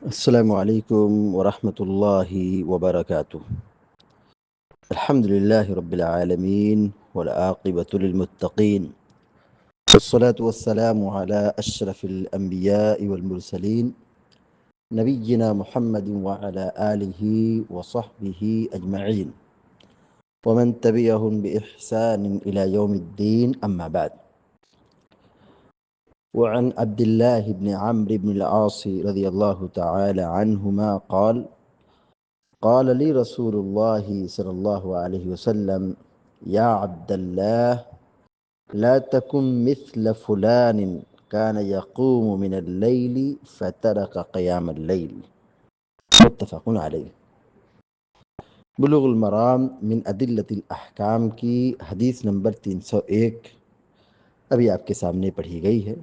السلام عليكم ورحمة الله وبركاته. الحمد لله رب العالمين والعاقبة للمتقين، والصلاة والسلام على أشرف الأنبياء والمرسلين نبينا محمد وعلى آله وصحبه أجمعين ومن تبعهم بإحسان إلى يوم الدين، أما بعد. وعن عبد الله بن عمرو بن العاص رضي الله تعالى عنهما قال لي رسول الله صلى الله عليه وسلم: يا عبد الله، لا تكن مثل فلان كان يقوم من الليل فترك قيام الليل. متفق علیہ۔ بلوغ المرام من ادلۃ الاحکام کی حدیث نمبر 301 ابھی آپ کے سامنے پڑھی گئی ہے۔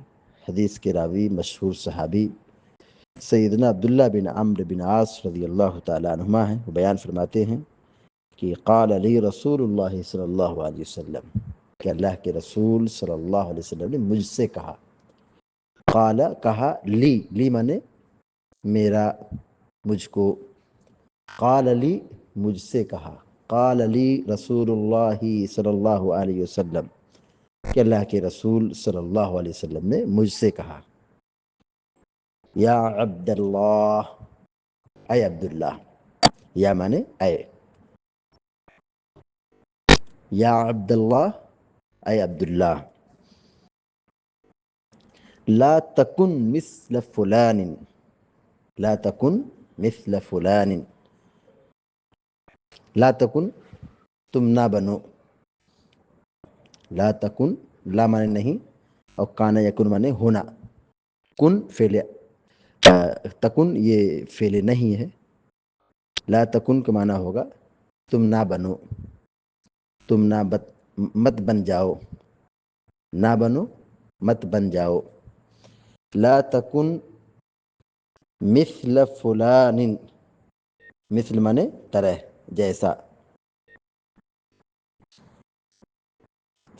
حدیث کے راوی مشہور صحابی سیدنا عبداللہ بن عمرو بن عاص رضی اللہ تعالیٰ عنہما ہیں۔ وہ بیان فرماتے ہیں کہ قال علی رسول اللہ صلی اللہ علیہ وسلم، کہ اللہ کے رسول صلی اللہ علیہ وسلم نے مجھ سے کہا۔ قال کہا، لی مانے میرا، مجھ کو، قال لی مجھ سے کہا، قال لی رسول اللہ صلی اللہ علیہ وسلم، کہ اللہ کے رسول صلی اللہ علیہ وسلم نے مجھ سے کہا۔ یا عبد اللہ، اے عبداللہ، یا مانے اے، یا عبداللہ، اے عبداللہ، لا تکن مثل فلان، لا تکن مثل فلان، لا تکن تم نہ بنو، لا تکن لا مانے نہیں، اور کان یکن مانے ہونا، کن فعل، تکن یہ فعل نہیں ہے، لا تکن کا معنی ہوگا تم نہ بنو، تم نہ مت بن جاؤ، نہ بنو مت بن جاؤ، لا تکن مثل فلان، مثل مانے طرح، جیسا،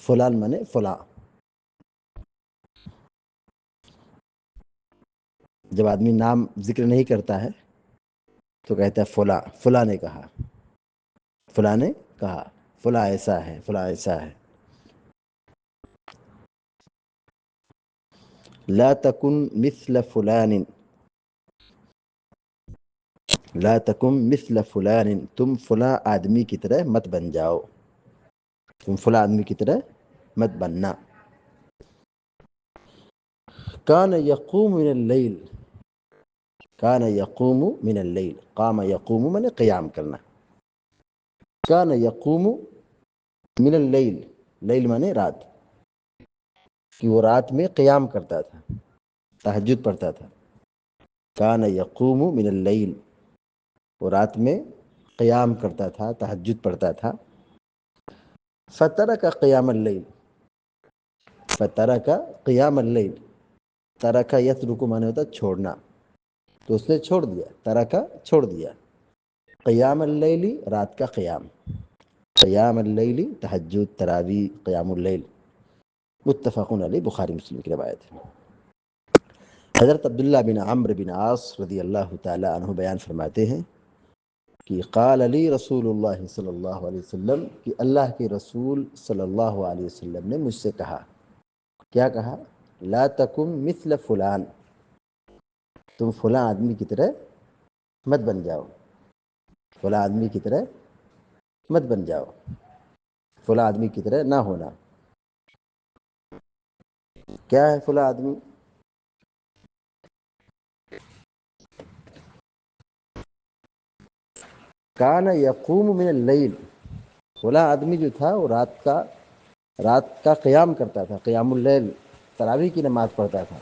فلان مانے فلاں، جب آدمی نام ذکر نہیں کرتا ہے تو کہتا ہے فلاں، فلاں نے کہا، فلاں نے کہا، فلاں ایسا ہے، فلاں ایسا ہے۔ لا تکن مثل فلان، لا تکن مثل فلان، تم فلاں آدمی کی طرح مت بن جاؤ، تم فلاں آدمی کی طرح مت بننا۔ کان یقوم من اللیل، کان یقوم من اللیل، قام یقوم من قیام کرنا، کان یقوم من اللیل، لیل مانے رات، کہ وہ رات میں قیام کرتا تھا، تہجد پڑھتا تھا۔ کان یقوم من اللیل، وہ رات میں قیام کرتا تھا، تہجد پڑھتا تھا۔ فترک قیام اللیل، فترک قیام اللیل، ترک یترک مانے ہوتا چھوڑنا، تو اس نے چھوڑ دیا، ترک چھوڑ دیا، قیام اللیل رات کا قیام، قیام اللیل تہجد، تراویح، قیام اللیل، متفق علیہ، بخاری مسلم کی روایت ہے۔ حضرت عبداللہ بن عمرو بن عاص رضی اللہ تعالی عنہ بیان فرماتے ہیں کہ قال علی رسول اللہ صلی اللہ علیہ وسلم، کہ اللہ کے رسول صلی اللہ علیہ وسلم نے مجھ سے کہا۔ کیا کہا؟ لا تکن مثل فلان، تم فلاں آدمی کی طرح مت بن جاؤ، فلاں آدمی کی طرح مت بن جاؤ، فلاں آدمی کی طرح نہ ہونا۔ کیا ہے فلاں آدمی؟ کان یقوم من اللیل، فلاں آدمی جو تھا وہ رات کا قیام کرتا تھا، قیام اللیل، تراویح کی نماز پڑھتا تھا۔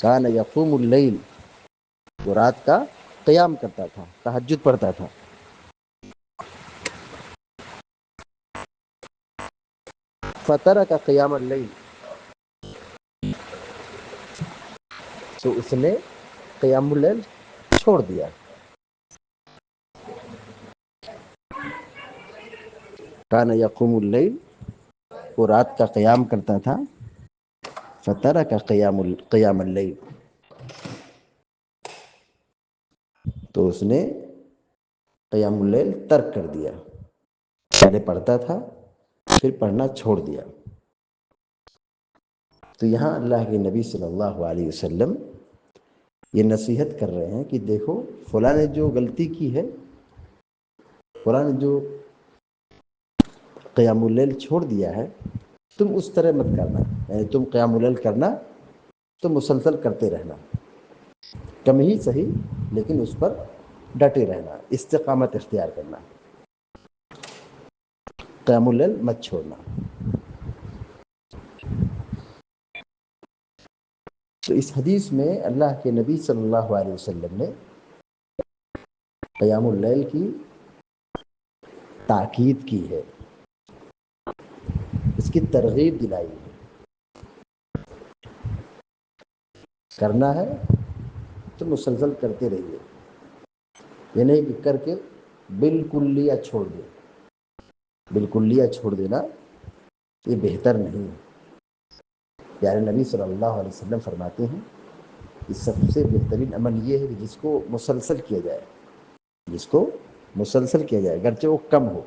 کان یقوم اللیل، وہ رات کا قیام کرتا تھا، تہجد پڑھتا تھا۔ فترک قیام اللیل، تو اس نے قیام اللیل چھوڑ دیا۔ کان یقوم اللیل، وہ رات کا قیام کرتا تھا، فترک قیام اللیل، تو اس نے قیام اللیل ترک کر دیا، پہلے پڑھتا تھا پھر پڑھنا چھوڑ دیا۔ تو یہاں اللہ کے نبی صلی اللہ علیہ وسلم یہ نصیحت کر رہے ہیں کہ دیکھو فلاں نے جو غلطی کی ہے، فلاں نے جو قیام اللیل چھوڑ دیا ہے، تم اس طرح مت کرنا، یعنی تم قیام اللیل کرنا تو مسلسل کرتے رہنا، کم ہی صحیح لیکن اس پر ڈٹے رہنا، استقامت اختیار کرنا، قیام اللیل مت چھوڑنا۔ تو اس حدیث میں اللہ کے نبی صلی اللہ علیہ وسلم نے قیام اللیل کی تاکید کی ہے، اس کی ترغیب دلائی ہے۔ کرنا ہے تو مسلسل کرتے رہیے، یہ نہیں کہ کر کے بالکلیہ چھوڑ دیں۔ بالکلیہ چھوڑ دینا یہ بہتر نہیں ہے۔ پیارے نبی صلی اللہ علیہ وسلم فرماتے ہیں کہ سب سے بہترین عمل یہ ہے کہ جس کو مسلسل کیا جائے، جس کو مسلسل کیا جائے، اگرچہ وہ کم ہو،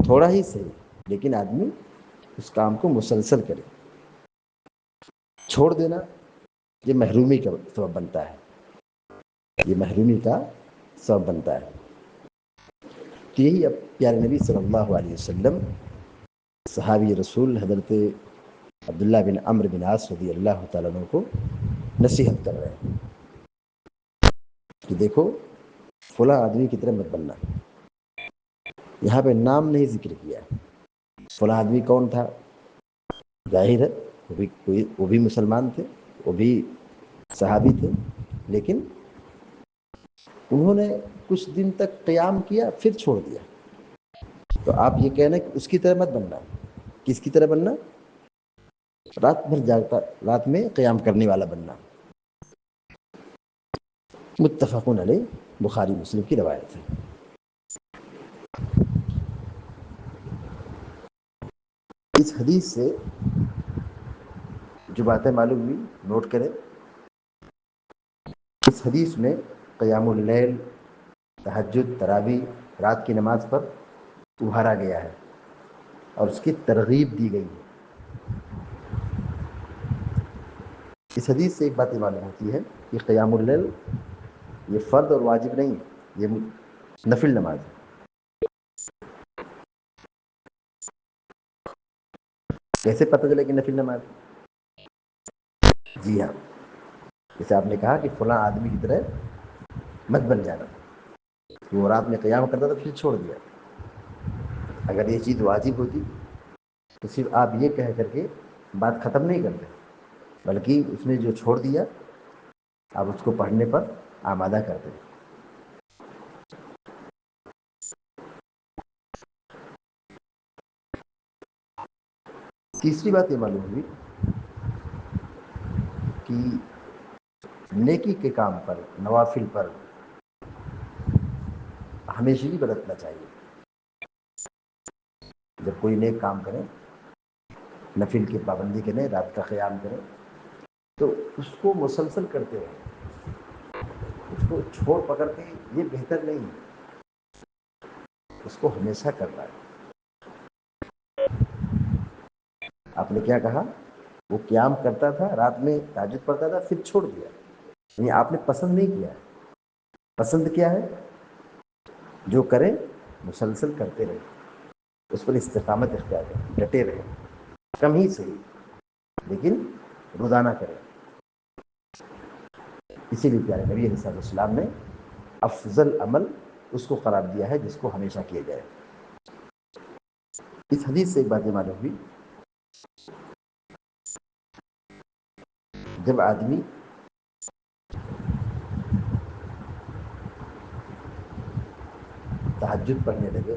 تھوڑا ہی صحیح، لیکن آدمی اس کام کو مسلسل کرے۔ چھوڑ دینا یہ محرومی کا سبب بنتا ہے، یہ محرومی کا سبب بنتا ہے۔ تو یہی اب پیارے نبی صلی اللہ علیہ وسلم صحابی رسول حضرت عبداللہ بن عمرو بن عاص رضی اللہ تعالیٰ عنہ کو نصیحت کر رہے ہیں کہ دیکھو فلاں آدمی کی طرح مت بننا۔ یہاں پہ نام نہیں ذکر کیا، فلاں آدمی کون تھا؟ ظاہر ہے وہ بھی مسلمان تھے، وہ بھی صحابی تھے، لیکن انہوں نے کچھ دن تک قیام کیا پھر چھوڑ دیا۔ تو آپ یہ کہنا کہ اس کی طرح مت بننا۔ کس کی طرح بننا؟ رات بھر جاگتا، رات میں قیام کرنے والا بننا۔ متفقون علیہ، بخاری مسلم کی روایت ہے۔ اس حدیث سے جو باتیں معلوم ہوئی نوٹ کریں۔ اس حدیث میں قیام اللیل، تہجد، تراویح، رات کی نماز پر ابھارا گیا ہے اور اس کی ترغیب دی گئی ہے۔ اس حدیث سے ایک بات یہ معلوم ہوتی ہے کہ قیام اللیل یہ فرض اور واجب نہیں ہے، یہ نفل نماز ہے۔ کیسے پتہ چلے کہ نفل نماز؟ جی ہاں، جیسے آپ نے کہا کہ فلاں آدمی کی طرح مت بن جانا، وہ رات میں قیام کرتا تھا پھر چھوڑ دیا۔ اگر یہ چیز واجب ہوتی تو صرف آپ یہ کہہ کر کے بات ختم نہیں کرتے، بلکہ اس نے جو چھوڑ دیا آپ اس کو پڑھنے پر آمادہ کرتے۔ تیسری بات یہ معلوم ہوئی کہ نیکی کے کام پر، نوافل پر ہمیشگی برتنا چاہیے۔ جب کوئی نیک کام کرے، نفل کی پابندی کریں، رات کا قیام کریں، تو اس کو مسلسل کرتے رہیں، اس کو چھوڑ پکڑ کے یہ بہتر نہیں ہے، اس کو ہمیشہ کرنا ہے۔ آپ نے کیا کہا؟ وہ قیام کرتا تھا، رات میں تہجد پڑھتا تھا پھر چھوڑ دیا، یعنی آپ نے پسند نہیں کیا ہے۔ پسند کیا ہے؟ جو کریں مسلسل کرتے رہیں، اس پر استقامت اختیار کریں، ڈٹے رہیں، کم ہی صحیح لیکن روزانہ کریں۔ اسی لیے پیارے نبی علیہ السلام نے افضل عمل اس کو قرار دیا ہے جس کو ہمیشہ کیا جائے۔ اس حدیث سے ایک بات یہ معلوم ہوئی، جب آدمی تہجد پڑھنے لگے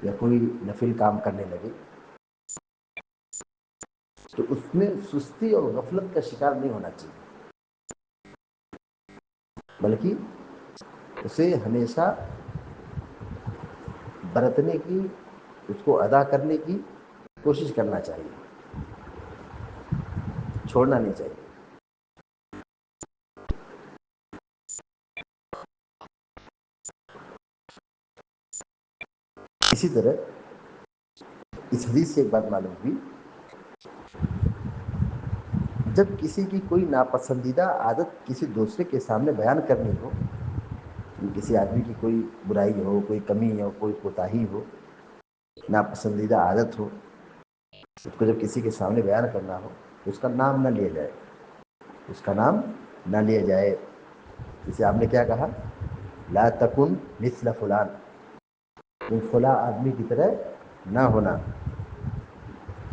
یا کوئی نفل کام کرنے لگے تو اس میں سستی اور غفلت کا شکار نہیں ہونا چاہیے، بلکہ اسے ہمیشہ برتنے کی، اس کو ادا کرنے کی کوشش کرنا چاہیے، چھوڑنا نہیں چاہیے۔ اسی طرح اس حدیث سے ایک بات معلوم ہوئی، جب کسی کی کوئی ناپسندیدہ عادت کسی دوسرے کے سامنے بیان کرنی ہو، کسی آدمی کی کوئی برائی ہو، کوئی کمی ہو، کوئی کوتاہی ہو، ناپسندیدہ عادت ہو، اس کو جب کسی کے سامنے بیان کرنا ہو تو اس کا نام نہ لیا جائے، اس کا نام نہ لیا جائے۔ جسے آپ نے کیا کہا، لا تکن مثل فلان، تم فلاں آدمی کی طرح نہ ہونا،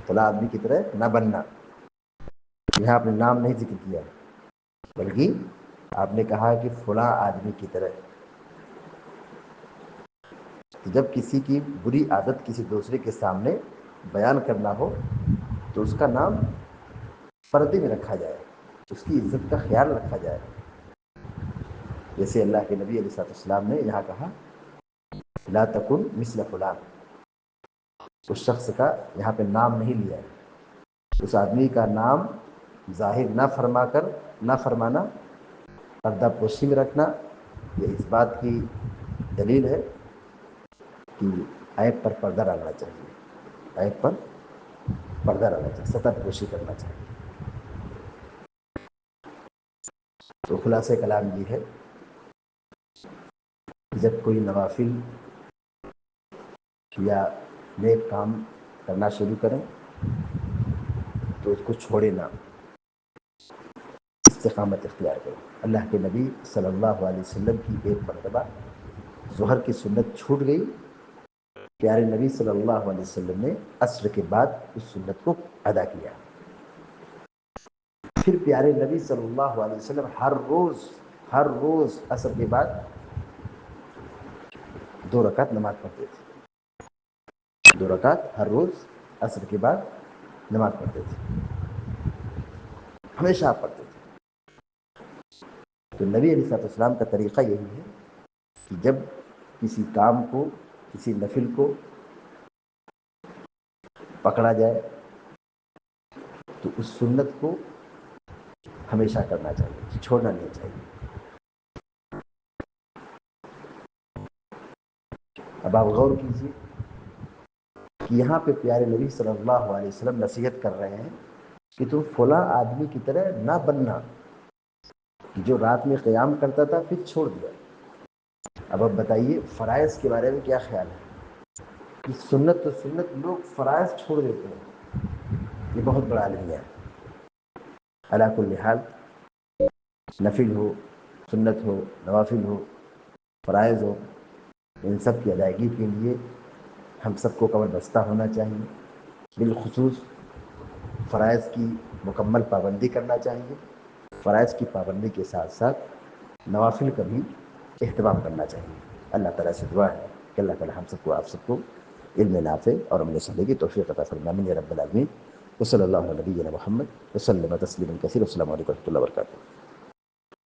فلاں آدمی کی طرح نہ بننا۔ یہاں آپ نے نام نہیں ذکر کیا، بلکہ آپ نے کہا کہ فلاں آدمی کی طرح۔ جب کسی کی بری عادت کسی دوسرے کے سامنے بیان کرنا ہو تو اس کا نام پردے میں رکھا جائے، اس کی عزت کا خیال رکھا جائے۔ جیسے اللہ کے نبی علیہ السلام نے یہاں کہا لا تکن مثل فلان، اس شخص کا یہاں پہ نام نہیں لیا ہے، اس آدمی کا نام ظاہر نہ فرما کر، نہ فرمانا، پردہ پوشی میں رکھنا، یہ اس بات کی دلیل ہے کہ عیب پر پردہ ڈالنا چاہیے، عیب پر پردہ ڈالنا چاہیے، ستر پوشی کرنا چاہیے۔ تو خلاصہ کلام یہ ہے، جب کوئی نوافل یا نیک کام کرنا شروع کریں تو اس کو چھوڑے نہ، استقامت اختیار کریں۔ اللہ کے نبی صلی اللہ علیہ وسلم کی ایک مرتبہ ظہر کی سنت چھوٹ گئی، پیارے نبی صلی اللہ علیہ وسلم نے عصر کے بعد اس سنت کو ادا کیا۔ پھر پیارے نبی صلی اللہ علیہ وسلم ہر روز عصر کے بعد 2 رکعت نماز پڑھتے تھے، 2 رکعت ہر روز عصر کے بعد نماز پڑھتے تھے، ہمیشہ آپ پڑھتے تھے۔ تو نبی علیہ السلام کا طریقہ یہی ہے کہ جب کسی کام کو، کسی نفل کو پکڑا جائے تو اس سنت کو ہمیشہ کرنا چاہیے، چھوڑنا نہیں چاہیے۔ اب آپ غور کیجیے کہ یہاں پہ پیارے نبی صلی اللہ علیہ وسلم نصیحت کر رہے ہیں کہ تم فلاں آدمی کی طرح نہ بننا، جو رات میں قیام کرتا تھا پھر چھوڑ دیا۔ اب آپ بتائیے فرائض کے بارے میں کیا خیال ہے کہ سنت تو سنت، لوگ فرائض چھوڑ دیتے ہیں، یہ بہت بڑا المیہ ہے۔ علی کل حال، نفل ہو، سنت ہو، نوافل ہو، فرائض ہو، ان سب کی ادائیگی کے لیے ہم سب کو کمر بستہ ہونا چاہیے، بالخصوص فرائض کی مکمل پابندی کرنا چاہیے۔ فرائض کی پابندی کے ساتھ ساتھ نوافل کا بھی اہتمام کرنا چاہیے۔ اللہ تعالیٰ سے دعا ہے کہ اللہ تعالیٰ ہم سب کو، آپ سب کو علم نافع اور عمل صالح کی توفیق عطا فرمائے، آمین یا رب العالمین۔ وصلی اللہ علیہ نبینا محمد وسلم تسلیما کثیرا۔ السلام علیکم و رحمۃ اللہ وبرکاتہ۔